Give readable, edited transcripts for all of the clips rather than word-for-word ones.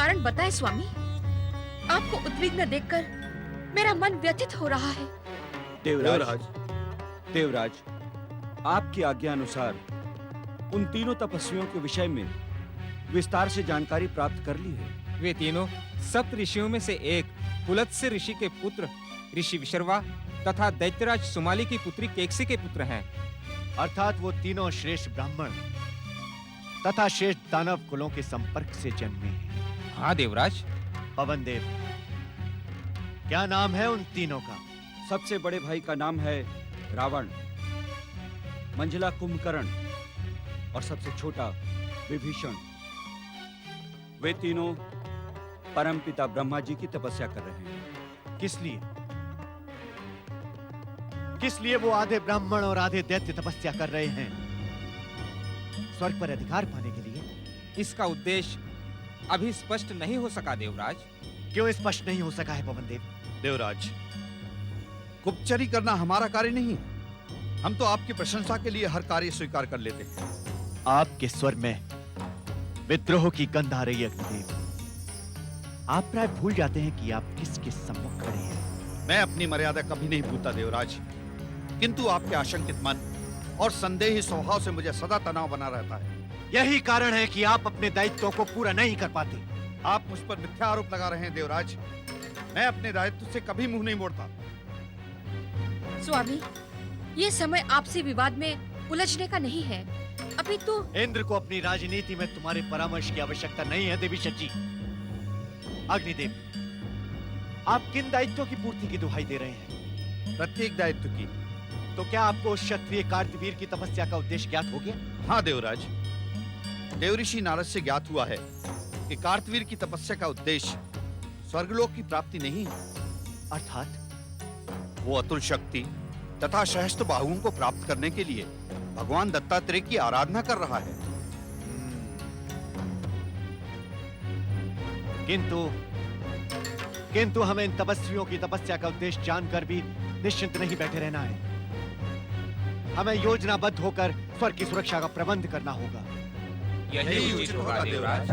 कारण बताएं स्वामी। आपको उद्विग्न देखकर मेरा मन व्यथित हो रहा है। देवराज, देवराज, आपकी आज्ञा अनुसार उन तीनों तपस्वियों के विषय में विस्तार से जानकारी प्राप्त कर ली है। वे तीनों सप्त ऋषियों में से एक पुलत्स्य ऋषि के पुत्र ऋषि विशर्वा तथा दैत्यराज सुमाली की पुत्री केकसी के पुत्र हैं। अर्थात वो तीनों श्रेष्ठ ब्राह्मण तथा श्रेष्ठ दानव कुलों के संपर्क से जन्मे हैं। हाँ देवराज। पवन देव, क्या नाम है उन तीनों का? सबसे बड़े भाई का नाम है रावण, मंझला कुंभकर्ण और सबसे छोटा विभीषण। वे तीनों परमपिता ब्रह्मा जी की तपस्या कर रहे हैं। किस लिए? किस लिए वो आधे ब्राह्मण और आधे दैत्य तपस्या कर रहे हैं? स्वर्ग पर अधिकार पाने के लिए? इसका उद्देश्य अभी स्पष्ट नहीं हो सका देवराज। क्यों स्पष्ट नहीं हो सका है पवन देव? देवराज, गुप्तचरी करना हमारा कार्य नहीं। हम तो आपकी प्रशंसा के लिए हर कार्य स्वीकार कर लेते हैं। आपके स्वर में विद्रोह की गंध आ रही है अग्निदेव। आप प्राय भूल जाते हैं कि आप किसके सम्मुख खड़े हैं। मैं अपनी मर्यादा कभी नहीं भूलता देवराज, किंतु आपके आशंकित मन और संदेही स्वभाव से मुझे सदा तनाव बना रहता है। यही कारण है कि आप अपने दायित्वों को पूरा नहीं कर पाते। आप मुझ पर मिथ्या आरोप लगा रहे हैं देवराज। मैं अपने दायित्व से कभी मुंह नहीं मोड़ता। स्वामी, ये समय आपसी विवाद में उलझने का नहीं है। अभी तो इंद्र को अपनी राजनीति में तुम्हारे परामर्श की आवश्यकता नहीं है देवी शची। अग्निदेव, आप किन दायित्वों की पूर्ति की दुहाई दे रहे हैं? प्रत्येक दायित्व की। तो क्या आपको उस क्षत्रिय कार्तवीर की तपस्या का उद्देश्य ज्ञात हो गया? हाँ देवराज, देवऋषि नारद से ज्ञात हुआ है कि कार्तवीर की तपस्या का उद्देश्य स्वर्गलोक की प्राप्ति नहीं है। अर्थात वो अतुल शक्ति तथा सहस्त्र बाहुओं को प्राप्त करने के लिए भगवान दत्तात्रेय की आराधना कर रहा है। किंतु हमें इन तपस्वियों की तपस्या का उद्देश्य जानकर भी निश्चिंत नहीं बैठे रहना है। हमें योजनाबद्ध होकर स्वर्ग की सुरक्षा का प्रबंध करना होगा। यही उचित होगा देवराज।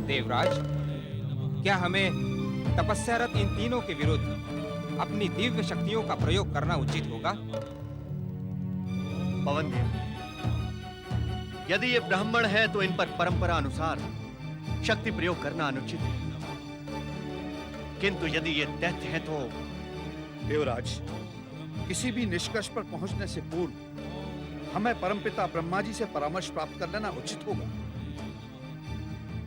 देवराज, क्या हमें तपस्यारत इन तीनों के विरुद्ध अपनी दिव्य शक्तियों का प्रयोग करना उचित होगा? पवन देव, यदि ये ब्राह्मण है तो इन पर परंपरा अनुसार शक्ति प्रयोग करना अनुचित है। किंतु यदि ये दैत्य है तो देवराज, किसी भी निष्कर्ष पर पहुंचने से पूर्व हमें परमपिता ब्रह्मा जी से परामर्श प्राप्त कर लेना उचित होगा।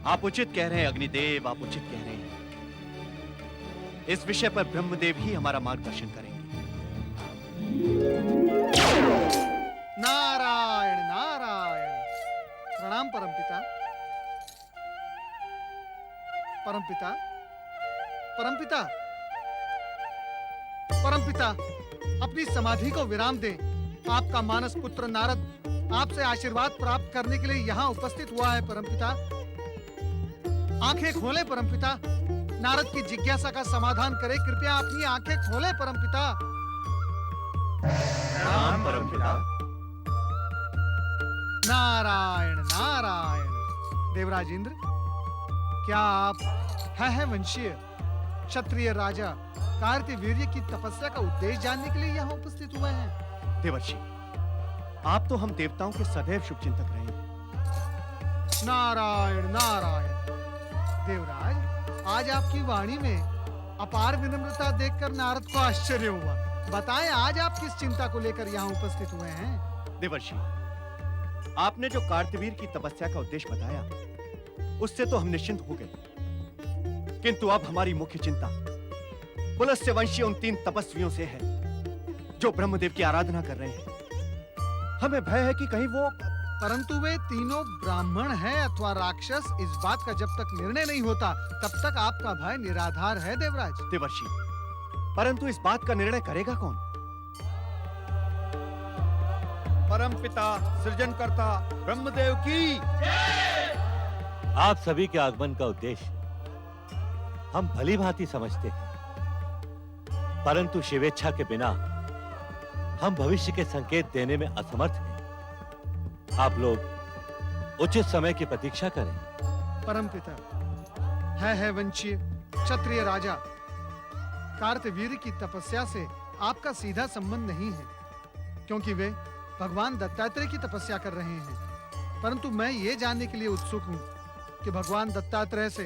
आप उचित कह रहे हैं अग्निदेव, आप उचित कह रहे हैं। इस विषय पर ब्रह्मदेव ही हमारा मार्गदर्शन करेंगे। नारायण नारायण। प्रणाम परमपिता। परमपिता, परमपिता, परमपिता, अपनी समाधि को विराम दें। आपका मानस पुत्र नारद आपसे आशीर्वाद प्राप्त करने के लिए यहाँ उपस्थित हुआ है परमपिता। आंखें खोले परमपिता। नारद की जिज्ञासा का समाधान करें। कृपया अपनी आंखें खोले परमपिता। प्रणाम परमपिता। नारायण नारायण। देवराज इंद्र, क्या आप है वंशीय क्षत्रिय राजा कार्तवीर्य की तपस्या का उद्देश्य जानने के लिए यहाँ उपस्थित हुए हैं? देवर्षि, आप तो हम देवताओं के सदैव शुभचिंतक रहे हैं। नारायण नारायण। देवराज, आज आपकी वाणी में अपार विनम्रता देखकर नारद को आश्चर्य हुआ। बताएं, आज आप किस चिंता को लेकर यहाँ उपस्थित हुए हैं? देवर्षि, आपने जो कार्तवीर की तपस्या का उद्देश्य बताया, उससे तो हम निश्चिंत हो गए। किंतु अब हमारी मुख्य चिंता पुलस्त्य वंशीय उन 3 तपस्वियों से है जो ब्रह्मदेव की आराधना कर रहे हैं। हमें भय है कि कहीं वो परंतु वे तीनों ब्राह्मण हैं अथवा राक्षस, इस बात का जब तक निर्णय नहीं होता तब तक आपका भय निराधार है देवराज। देवर्षि, परंतु इस बात का निर्णय करेगा कौन? परमपिता सृजनकर्ता ब्रह्मदेव की। आप सभी के आगमन का उद्देश्य हम भली भांति समझते हैं, परंतु शिवेच्छा के बिना हम भविष्य के संकेत देने में असमर्थ हैं। आप लोग उचित समय की प्रतीक्षा करें। परमपिता, है वंशीय क्षत्रिय राजा कार्तवीर्य की तपस्या से आपका सीधा संबंध नहीं है, क्योंकि वे भगवान दत्तात्रेय की तपस्या कर रहे हैं। परंतु मैं ये जानने के लिए उत्सुक हूँ कि भगवान दत्तात्रेय से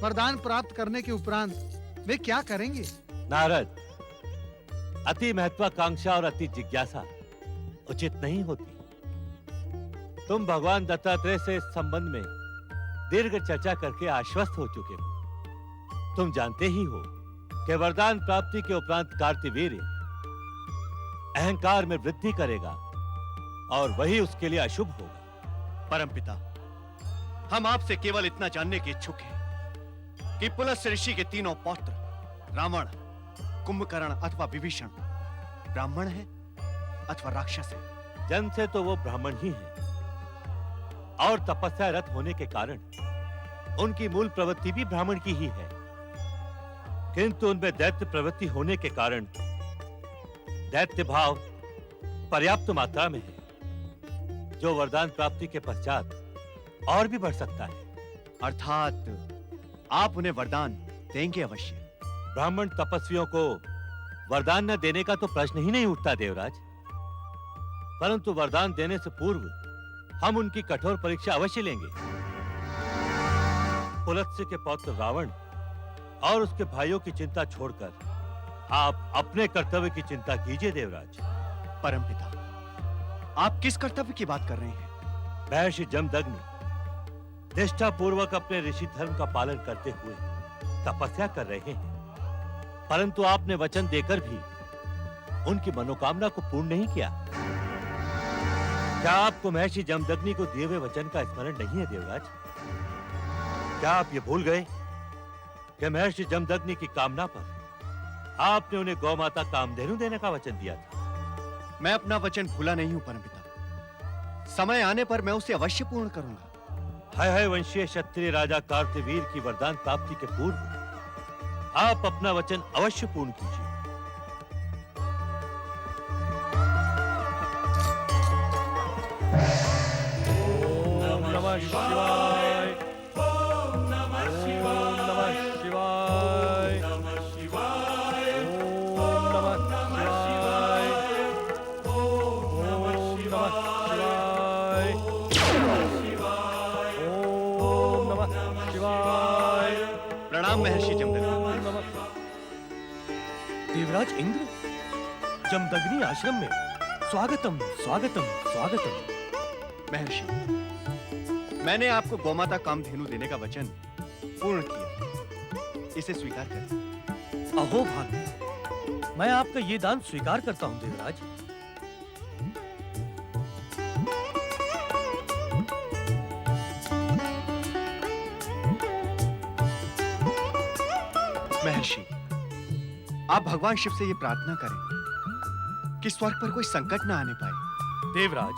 वरदान प्राप्त करने के उपरांत वे क्या करेंगे। नारद, अति महत्वाकांक्षा और अति जिज्ञासा उचित नहीं होती। तुम भगवान दत्तात्रेय से इस संबंध में दीर्घ चर्चा करके आश्वस्त हो चुके हो। तुम जानते ही हो कि वरदान प्राप्ति के उपरांत कार्तवीर्य अहंकार में वृद्धि करेगा और वही उसके लिए अशुभ होगा। परमपिता, हम आपसे केवल इतना जानने के इच्छुक हैं कि पुलस्त्य ऋषि के 3 पौत्र रावण, कुंभकर्ण अथवा विभीषण ब्राह्मण है अथवा राक्षस है। जन्म से तो वो ब्राह्मण ही हैं और तपस्या रत होने के कारण उनकी मूल प्रवृत्ति भी ब्राह्मण की ही है, किंतु उनमें दैत्य प्रवृत्ति होने के कारण दैत्य भाव पर्याप्त मात्रा में है, जो वरदान प्राप्ति के पश्चात और भी बढ़ सकता है। अर्थात आप उन्हें वरदान देंगे अवश्य। ब्राह्मण तपस्वियों को वरदान न देने का तो प्रश्न ही नहीं उठता देवराज, परंतु वरदान देने से पूर्व हम उनकी कठोर परीक्षा अवश्य लेंगे। पुलत्स्य के पौत्र रावण और उसके भाइयों की चिंता छोड़कर आप अपने कर्तव्य की चिंता कीजिए देवराज। परमपिता, आप किस कर्तव्य की बात कर रहे हैं? महर्षि जमदग्नि निष्ठा पूर्वक अपने ऋषि धर्म का पालन करते हुए तपस्या कर रहे हैं, परंतु आपने वचन देकर भी उनकी मनोकामना को पूर्ण नहीं किया। क्या आपको महर्षि जमदग्नि को दिए हुए वचन का स्मरण नहीं है देवराज? क्या आप ये भूल गए कि महर्षि जमदग्नि की कामना पर आपने उन्हें गौ माता कामधेनु देने का वचन दिया था? मैं अपना वचन भूला नहीं हूं परमपिता। समय आने पर मैं उसे अवश्य पूर्ण करूंगा। है वंशीय क्षत्रिय राजा कार्तवीर की वरदान प्राप्ति के पूर्व आप अपना वचन अवश्य पूर्ण कीजिए। ओम नमः शिवाय। ओम नमः शिवाय। ओम नमः शिवाय। ओम नमः शिवाय। ओम नमः शिवाय। ओम नमः शिवाय। प्रणाम महर्षि जमदग्नि। देवराज इंद्र, जमदग्नि आश्रम में स्वागतम स्वागतम स्वागतम। महर्षि, मैंने आपको गौमाता कामधेनु देने का वचन पूर्ण किया, इसे स्वीकार करें। अहो भाग्य, मैं आपका ये दान स्वीकार करता हूं देवराज। महर्षि, आप भगवान शिव से ये प्रार्थना करें कि स्वर्ग पर कोई संकट न आने पाए। देवराज,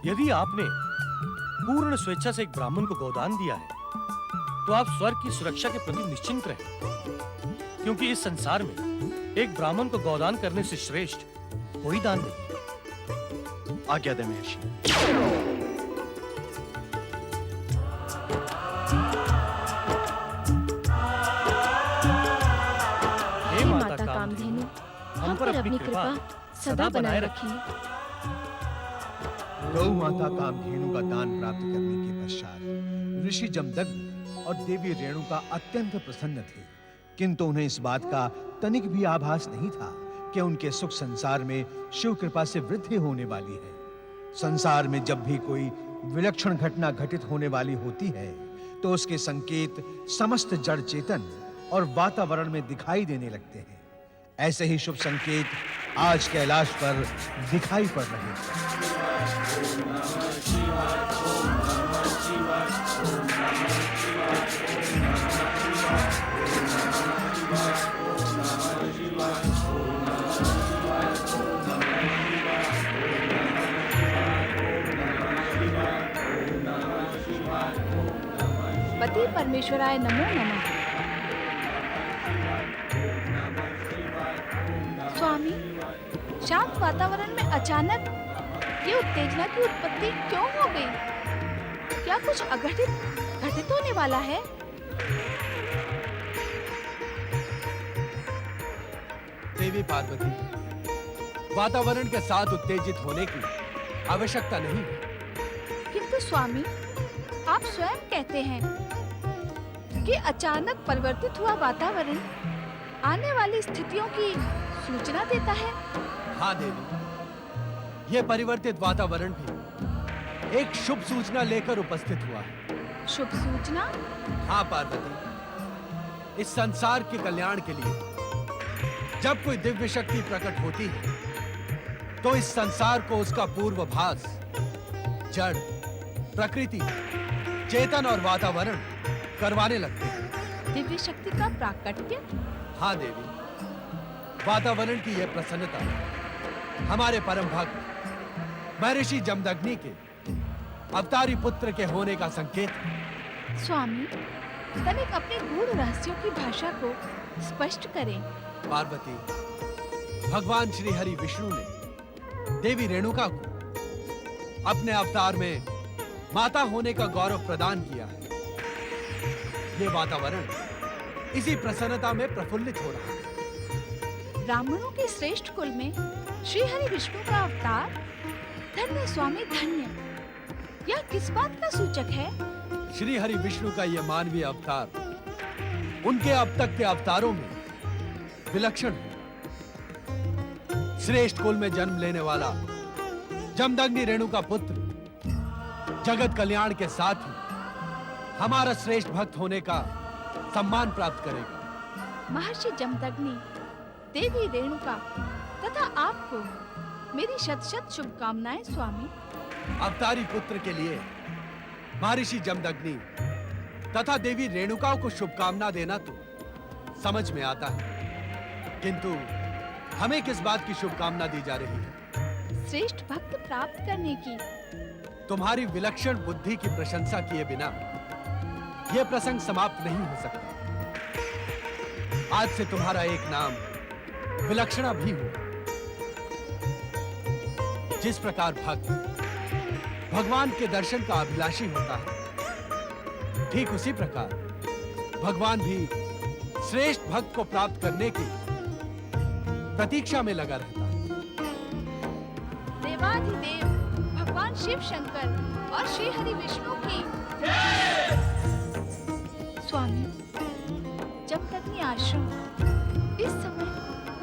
यदि आपने पूर्ण स्वेच्छा से एक ब्राह्मण को गोदान दिया है, तो आप स्वर्ग की सुरक्षा के प्रति निश्चिंत रहें, क्योंकि इस संसार में एक ब्राह्मण को गोदान करने से श्रेष्ठ कोई दान नहीं। आज्ञा दें महर्षि। हे माता कामधेनु, हम पर अपनी कृपा सदा बनाए रखिए। गौ माता कामधेनु का दान प्राप्त करने के पश्चात ऋषि जमदग्नि और देवी रेणुका अत्यंत प्रसन्न थे, किंतु उन्हें इस बात का तनिक भी आभास नहीं था कि उनके सुख संसार में शिव कृपा से वृद्धि होने वाली है। संसार में जब भी कोई विलक्षण घटना घटित होने वाली होती है, तो उसके संकेत समस्त जड़ चेतन और वातावरण में दिखाई देने लगते हैं। ऐसे ही शुभ संकेत आज कैलाश पर दिखाई पड़ रहे हैं। पति परमेश्वराय नमो नमः। स्वामी, शांत वातावरण में अचानक ये उत्तेजना की उत्पत्ति क्यों हो गई? क्या कुछ घटित होने वाला है? देवी पार्वती, वातावरण के साथ उत्तेजित होने की आवश्यकता नहीं है। किंतु स्वामी, आप स्वयं कहते हैं कि अचानक परिवर्तित हुआ वातावरण आने वाली स्थितियों की सूचना देता है। हाँ देवी, यह परिवर्तित वातावरण भी एक शुभ सूचना लेकर उपस्थित हुआ है। शुभ सूचना? हाँ पार्वती, इस संसार के कल्याण के लिए जब कोई दिव्य शक्ति प्रकट होती है तो इस संसार को उसका पूर्वाभास जड़, प्रकृति, चेतन और वातावरण करवाने लगते हैं। दिव्य शक्ति का प्राकट्य? हाँ देवी, वातावरण की यह प्रसन्नता हमारे परम भक्त महर्षि जमदग्नि के अवतारी पुत्र के होने का संकेत है। स्वामी, तनिक अपने गूढ़ रहस्यों की भाषा को स्पष्ट करें। पार्वती, भगवान श्री हरि विष्णु ने देवी रेणुका को अपने अवतार में माता होने का गौरव प्रदान किया है। ये वातावरण इसी प्रसन्नता में प्रफुल्लित हो रहा है। ब्राह्मणों के श्रेष्ठ कुल में श्री हरि विष्णु का अवतार? धन्य स्वामी धन्य। यह किस बात का सूचक है? श्री हरि विष्णु का यह मानवीय अवतार उनके अब तक के अवतारों में विलक्षण है। श्रेष्ठ कुल में जन्म लेने वाला जमदग्नि रेणु का पुत्र जगत कल्याण के साथ ही हमारा श्रेष्ठ भक्त होने का सम्मान प्राप्त करेगा। महर्षि जमदग्नि, देवी रेणुका तथा आपको मेरी शत शत शुभकामनाएं स्वामी। अवतारी पुत्र के लिए महर्षि जमदग्नि तथा देवी रेणुका को शुभकामना देना तो समझ में आता है, किंतु हमें किस बात की शुभकामना दी जा रही है? श्रेष्ठ भक्त प्राप्त करने की। तुम्हारी विलक्षण बुद्धि की प्रशंसा किए बिना यह प्रसंग समाप्त नहीं हो सकता। आज से तुम्हारा एक नाम विलक्षणा भी हो। जिस प्रकार भक्त भगवान के दर्शन का अभिलाषी होता है, ठीक उसी प्रकार भगवान भी श्रेष्ठ भक्त को प्राप्त करने की प्रतीक्षा में लगा रहता है। देवाधिदेव भगवान शिव शंकर और श्री हरि विष्णु की स्वामी, जमदग्नि आश्रम इस समय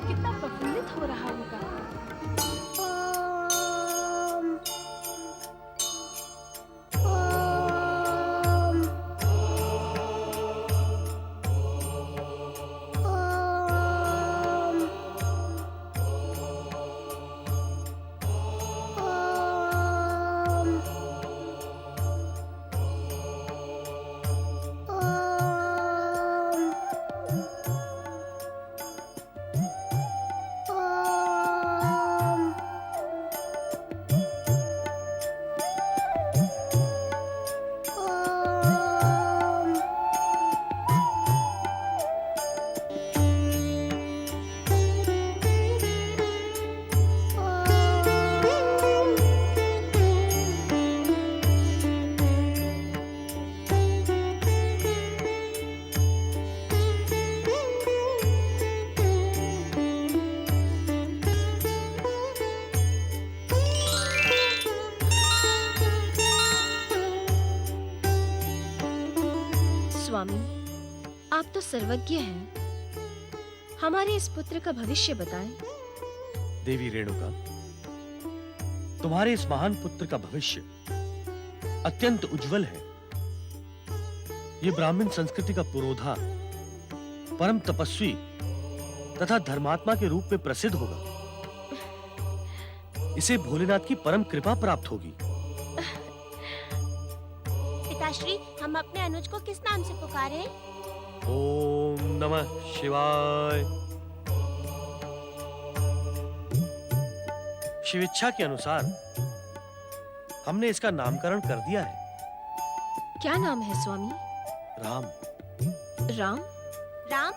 कितना प्रफुल्लित हो रहा होगा। स्वामी, आप तो सर्वज्ञ हैं। हमारे इस पुत्र का भविष्य बताएं। देवी रेणुका, तुम्हारे इस महान पुत्र का भविष्य अत्यंत उज्जवल है। ये ब्राह्मण संस्कृति का पुरोधा, परम तपस्वी तथा धर्मात्मा के रूप में प्रसिद्ध होगा। इसे भोलेनाथ की परम कृपा प्राप्त होगी। पिताश्री, हम अपने अनुज को किस नाम से पुकारें? ओम नमः शिवाय। शिवेच्छा के अनुसार हमने इसका नामकरण कर दिया है। क्या नाम है स्वामी? राम। राम? राम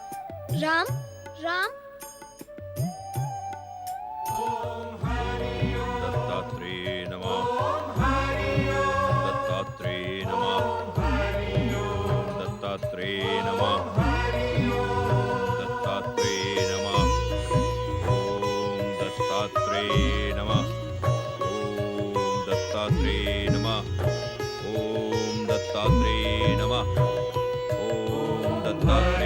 राम? राम। दत्तात्रेय नमः। दत्तात्रेय नमः। दत्तात्रेय नमः। दत्तात्रेय नमः। ओम दत्तात्रेय नमः। ओम दत्तात्रेय नमः। ओम दत्तात्रेय नमः। ओम दत्तात्रेय